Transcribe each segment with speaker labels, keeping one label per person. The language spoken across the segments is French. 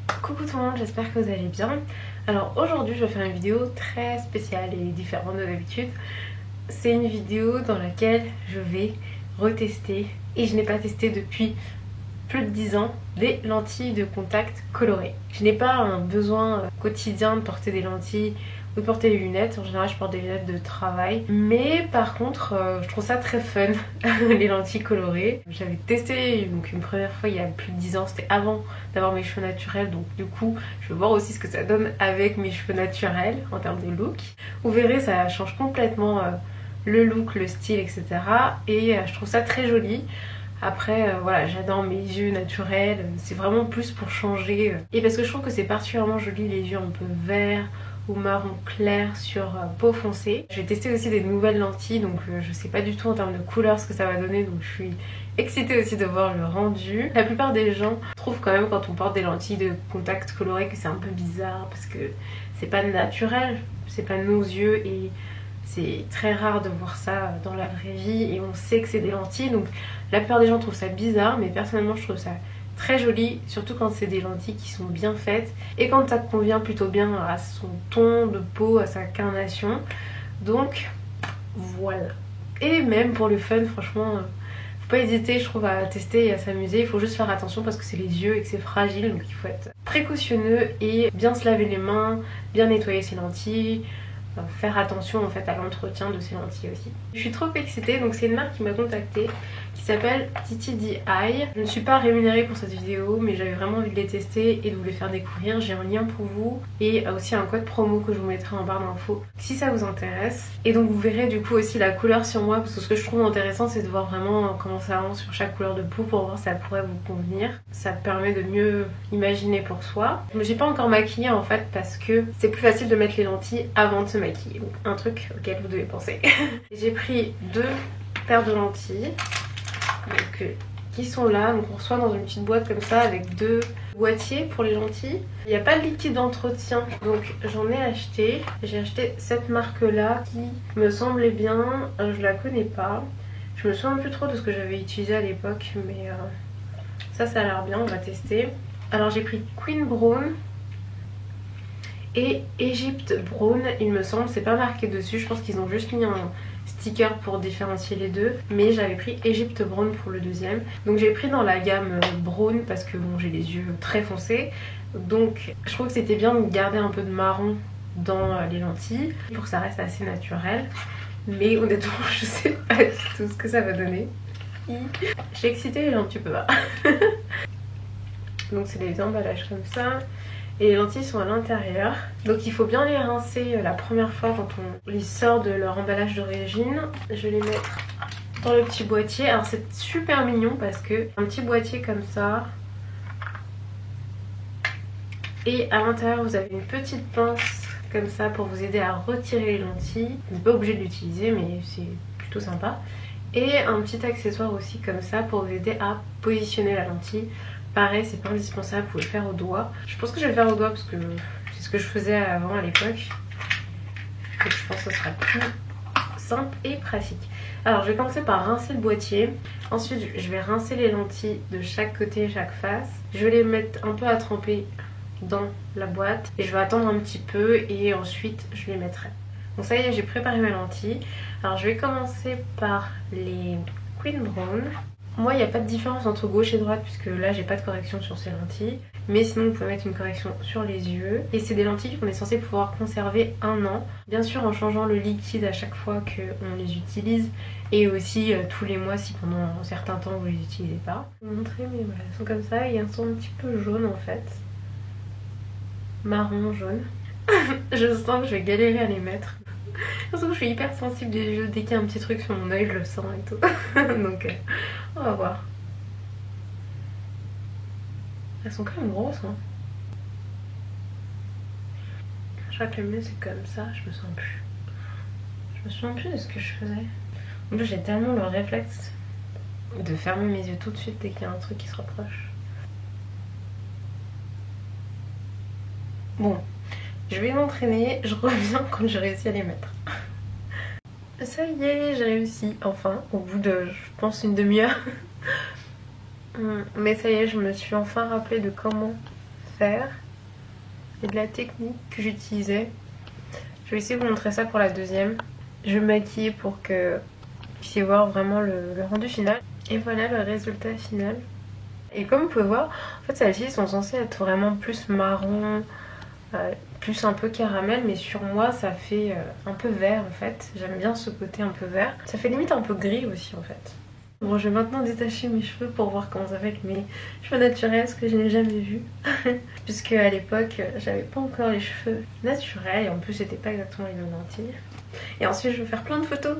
Speaker 1: Coucou tout le monde, j'espère que vous allez bien. Alors aujourd'hui je vais faire une vidéo très spéciale et différente de d'habitude. C'est une vidéo dans laquelle je vais retester, et je n'ai pas testé depuis plus de 10 ans, des lentilles de contact colorées. Je n'ai pas un besoin quotidien de porter des lentilles ou de porter des lunettes. En général je porte des lunettes de travail, mais par contre je trouve ça très fun les lentilles colorées. J'avais testé donc une première fois il y a plus de 10 ans, c'était avant d'avoir mes cheveux naturels, donc du coup je veux voir aussi ce que ça donne avec mes cheveux naturels en termes de look. Vous verrez, ça change complètement le look, le style, etc. Et je trouve ça très joli. Après voilà, j'adore mes yeux naturels, c'est vraiment plus pour changer. Et parce que je trouve que c'est particulièrement joli les yeux un peu verts ou marron clair sur peau foncée. Je vais tester aussi des nouvelles lentilles, donc je sais pas du tout en termes de couleur ce que ça va donner, donc je suis excitée aussi de voir le rendu. La plupart des gens trouvent quand même quand on porte des lentilles de contact colorées que c'est un peu bizarre parce que c'est pas naturel, c'est pas nos yeux et c'est très rare de voir ça dans la vraie vie et on sait que c'est des lentilles, donc la plupart des gens trouvent ça bizarre, mais personnellement je trouve ça très joli, surtout quand c'est des lentilles qui sont bien faites et quand ça convient plutôt bien à son ton de peau, à sa carnation. Donc voilà. Et même pour le fun, franchement, faut pas hésiter, je trouve, à tester et à s'amuser. Il faut juste faire attention parce que c'est les yeux et que c'est fragile, donc il faut être précautionneux et bien se laver les mains, bien nettoyer ses lentilles. Faire attention en fait à l'entretien de ces lentilles aussi. Je suis trop excitée, donc c'est une marque qui m'a contactée qui s'appelle TTDI. Je ne suis pas rémunérée pour cette vidéo, mais j'avais vraiment envie de les tester et de vous les faire découvrir. J'ai un lien pour vous et aussi un code promo que je vous mettrai en barre d'infos si ça vous intéresse. Et donc vous verrez du coup aussi la couleur sur moi, parce que ce que je trouve intéressant c'est de voir vraiment comment ça avance sur chaque couleur de peau pour voir si ça pourrait vous convenir. Ça permet de mieux imaginer pour soi. Je me suis pas encore maquillée en fait parce que c'est plus facile de mettre les lentilles avant de se maquiller, donc un truc auquel vous devez penser. J'ai pris 2 paires de lentilles donc, qui sont là, donc on reçoit dans une petite boîte comme ça avec 2 boîtiers pour les lentilles. Il n'y a pas de liquide d'entretien, donc j'en ai acheté. J'ai acheté cette marque là qui me semblait bien, je la connais pas. Je me souviens plus trop de ce que j'avais utilisé à l'époque, mais ça a l'air bien, on va tester. Alors j'ai pris Queen Brown et Egypt Brown, il me semble, c'est pas marqué dessus, je pense qu'ils ont juste mis un sticker pour différencier les deux, mais j'avais pris Egypt Brown pour le deuxième. Donc j'ai pris dans la gamme Brown parce que bon, j'ai les yeux très foncés, donc je trouve que c'était bien de garder un peu de marron dans les lentilles pour que ça reste assez naturel, mais honnêtement je sais pas du tout ce que ça va donner. Je suis excitée un petit peu là. Donc c'est des emballages comme ça. Et les lentilles sont à l'intérieur. Donc il faut bien les rincer la première fois quand on les sort de leur emballage d'origine. Je vais les mettre dans le petit boîtier. Alors c'est super mignon parce que un petit boîtier comme ça. Et à l'intérieur vous avez une petite pince comme ça pour vous aider à retirer les lentilles. Vous n'êtes pas obligé de l'utiliser mais c'est plutôt sympa. Et un petit accessoire aussi comme ça pour vous aider à positionner la lentille. Pareil, c'est pas indispensable, vous pouvez le faire au doigt. Je pense que je vais le faire au doigt parce que c'est ce que je faisais avant à l'époque. Donc je pense que ce sera plus simple et pratique. Alors je vais commencer par rincer le boîtier. Ensuite je vais rincer les lentilles de chaque côté, chaque face. Je vais les mettre un peu à tremper dans la boîte. Et je vais attendre un petit peu et ensuite je les mettrai. Donc ça y est, j'ai préparé mes lentilles. Alors je vais commencer par les Queen Brown. Moi il n'y a pas de différence entre gauche et droite puisque là j'ai pas de correction sur ces lentilles. Mais sinon vous pouvez mettre une correction sur les yeux. Et c'est des lentilles qu'on est censé pouvoir conserver 1 an. Bien sûr en changeant le liquide à chaque fois qu'on les utilise. Et aussi tous les mois si pendant un certain temps vous les utilisez pas. Je vais vous montrer, mais voilà, elles sont comme ça et elles sont un petit peu jaunes en fait. Marron, jaune. Je sens que je vais galérer à les mettre. Surtout que je suis hyper sensible des yeux, dès qu'il y a un petit truc sur mon oeil je le sens et tout. Donc on va voir. Elles sont quand même grosses hein. Je crois que le mieux c'est comme ça, je me sens plus. Je me souviens plus de ce que je faisais. En plus j'ai tellement le réflexe de fermer mes yeux tout de suite dès qu'il y a un truc qui se rapproche. Bon, je vais m'entraîner, je reviens quand j'ai réussi à les mettre. Ça y est, j'ai réussi, enfin, au bout de, je pense, une demi-heure. Mais ça y est, je me suis enfin rappelé de comment faire et de la technique que j'utilisais. Je vais essayer de vous montrer ça pour la deuxième. Je vais me maquiller pour que vous puissiez voir vraiment le rendu final. Et voilà le résultat final. Et comme vous pouvez voir, en fait celles-ci sont censées être vraiment plus marron, plus un peu caramel, mais sur moi ça fait un peu vert en fait. J'aime bien ce côté un peu vert. Ça fait limite un peu gris aussi en fait. Bon, je vais maintenant détacher mes cheveux pour voir comment ça fait avec mes cheveux naturels, ce que je n'ai jamais vu. Puisque à l'époque, j'avais pas encore les cheveux naturels et en plus c'était pas exactement les mêmes lentilles. Et ensuite je vais faire plein de photos.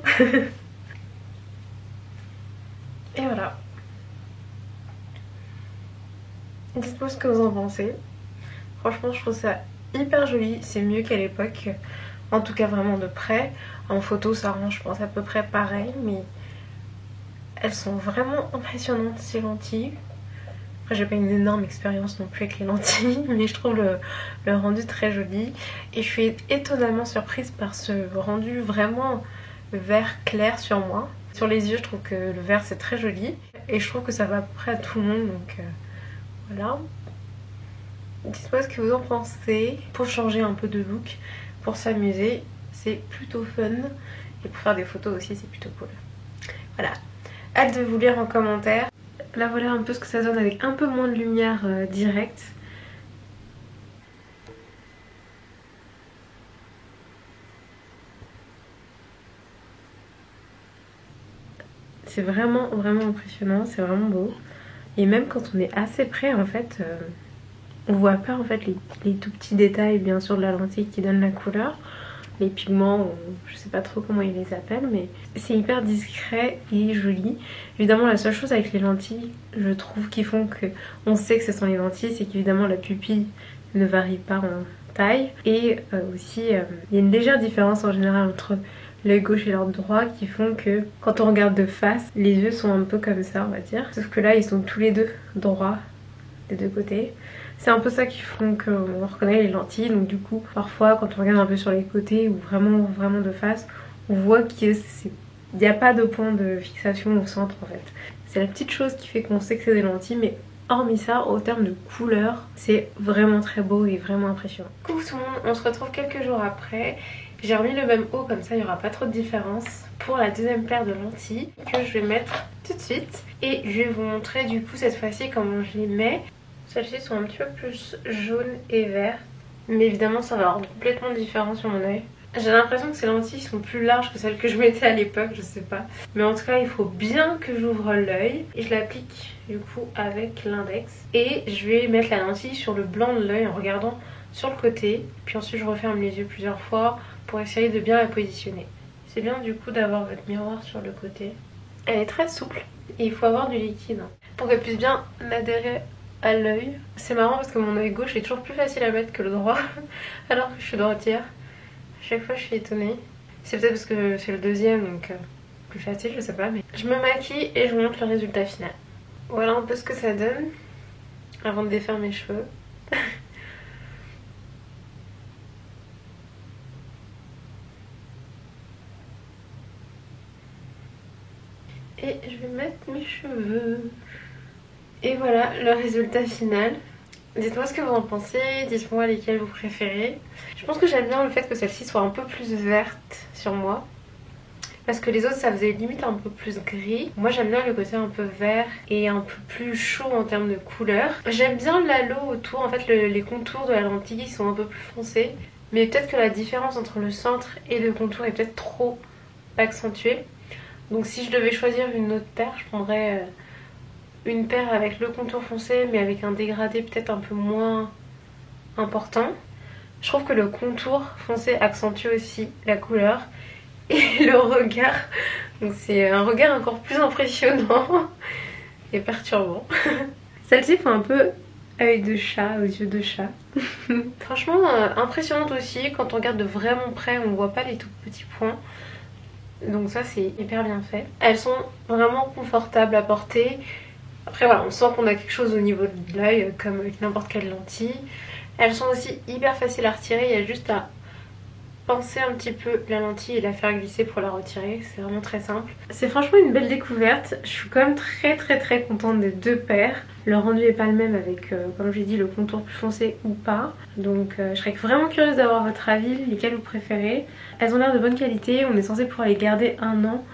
Speaker 1: Et voilà. Dites-moi ce que vous en pensez. Franchement je trouve ça hyper joli, c'est mieux qu'à l'époque. En tout cas vraiment de près. En photo ça rend je pense à peu près pareil, mais elles sont vraiment impressionnantes ces lentilles. Après j'ai pas une énorme expérience non plus avec les lentilles, mais je trouve le rendu très joli. Et je suis étonnamment surprise par ce rendu vraiment vert clair sur moi. Sur les yeux je trouve que le vert c'est très joli. Et je trouve que ça va à peu près à tout le monde, donc voilà. Dites-moi ce que vous en pensez. Pour changer un peu de look, pour s'amuser, c'est plutôt fun. Et pour faire des photos aussi c'est plutôt cool. Voilà. Hâte de vous lire en commentaire. Là voilà un peu ce que ça donne avec un peu moins de lumière directe. C'est vraiment impressionnant, c'est vraiment beau. Et même quand on est assez près en fait, on voit pas en fait les tout petits détails bien sûr de la lentille qui donnent la couleur. Les pigments, je sais pas trop comment ils les appellent, mais c'est hyper discret et joli. Évidemment la seule chose avec les lentilles, je trouve, qui font que on sait que ce sont les lentilles, c'est qu'évidemment la pupille ne varie pas en taille. Et aussi il y a une légère différence en général entre l'œil gauche et l'œil droit qui font que quand on regarde de face, les yeux sont un peu comme ça on va dire. Sauf que là ils sont tous les deux droits des deux côtés. C'est un peu ça qui font qu'on reconnaît les lentilles, donc du coup parfois quand on regarde un peu sur les côtés ou vraiment de face, on voit qu'il n'y a pas de point de fixation au centre en fait. C'est la petite chose qui fait qu'on sait que c'est des lentilles, mais hormis ça, au terme de couleur, c'est vraiment très beau et vraiment impressionnant. Coucou tout le monde, on se retrouve quelques jours après. J'ai remis le même haut, comme ça il n'y aura pas trop de différence pour la deuxième paire de lentilles que je vais mettre tout de suite. Et je vais vous montrer du coup cette fois-ci comment je les mets. Celles-ci sont un petit peu plus jaunes et vertes, mais évidemment ça va avoir complètement différent sur mon œil. J'ai l'impression que ces lentilles sont plus larges que celles que je mettais à l'époque, je sais pas. Mais en tout cas il faut bien que j'ouvre l'œil. Et je l'applique du coup avec l'index. Et je vais mettre la lentille sur le blanc de l'œil en regardant sur le côté. Puis ensuite je referme les yeux plusieurs fois pour essayer de bien la positionner. C'est bien du coup d'avoir votre miroir sur le côté. Elle est très souple et il faut avoir du liquide pour qu'elle puisse bien adhérer à l'œil. C'est marrant parce que mon œil gauche est toujours plus facile à mettre que le droit alors que je suis droitière. À chaque fois je suis étonnée. C'est peut-être parce que c'est le deuxième donc plus facile, je sais pas, mais je me maquille et je vous montre le résultat final. Voilà un peu ce que ça donne avant de défaire mes cheveux. Et je vais mettre mes cheveux. Et voilà le résultat final. Dites-moi ce que vous en pensez, dites-moi lesquels vous préférez. Je pense que j'aime bien le fait que celle-ci soit un peu plus verte sur moi. Parce que les autres ça faisait limite un peu plus gris. Moi j'aime bien le côté un peu vert et un peu plus chaud en termes de couleur. J'aime bien l'halo autour, en fait les contours de la lentille sont un peu plus foncés. Mais peut-être que la différence entre le centre et le contour est peut-être trop accentuée. Donc si je devais choisir une autre paire, je prendrais une paire avec le contour foncé mais avec un dégradé peut-être un peu moins important. Je trouve que le contour foncé accentue aussi la couleur et le regard. Donc c'est un regard encore plus impressionnant et perturbant. Celle-ci fait un peu œil de chat, aux yeux de chat. Franchement impressionnante aussi, quand on regarde de vraiment près on voit pas les tout petits points. Donc ça c'est hyper bien fait. Elles sont vraiment confortables à porter. Après voilà, on sent qu'on a quelque chose au niveau de l'œil comme avec n'importe quelle lentille. Elles sont aussi hyper faciles à retirer, il y a juste à pincer un petit peu la lentille et la faire glisser pour la retirer, c'est vraiment très simple. C'est franchement une belle découverte, je suis quand même très contente des deux paires. le rendu est pas le même avec, comme j'ai dit, le contour plus foncé ou pas. Donc je serais vraiment curieuse d'avoir votre avis, lesquelles vous préférez. Elles ont l'air de bonne qualité, on est censé pouvoir les garder 1 an.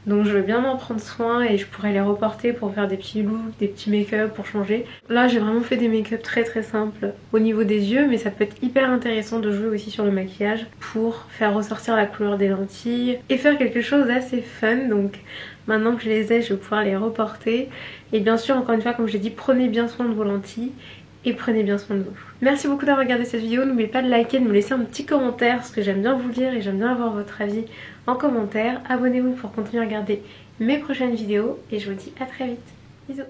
Speaker 1: Donc je veux bien en prendre soin et je pourrais les reporter pour faire des petits looks, des petits make-up pour changer. Là j'ai vraiment fait des make-up très simples au niveau des yeux, mais ça peut être hyper intéressant de jouer aussi sur le maquillage pour faire ressortir la couleur des lentilles et faire quelque chose d'assez fun. Donc maintenant que je les ai, je vais pouvoir les reporter. Et bien sûr, encore une fois, comme je l'ai dit, prenez bien soin de vos lentilles et prenez bien soin de vous. Merci beaucoup d'avoir regardé cette vidéo, n'oubliez pas de liker, de me laisser un petit commentaire parce que j'aime bien vous lire et j'aime bien avoir votre avis en commentaire. Abonnez-vous pour continuer à regarder mes prochaines vidéos et je vous dis à très vite. Bisous.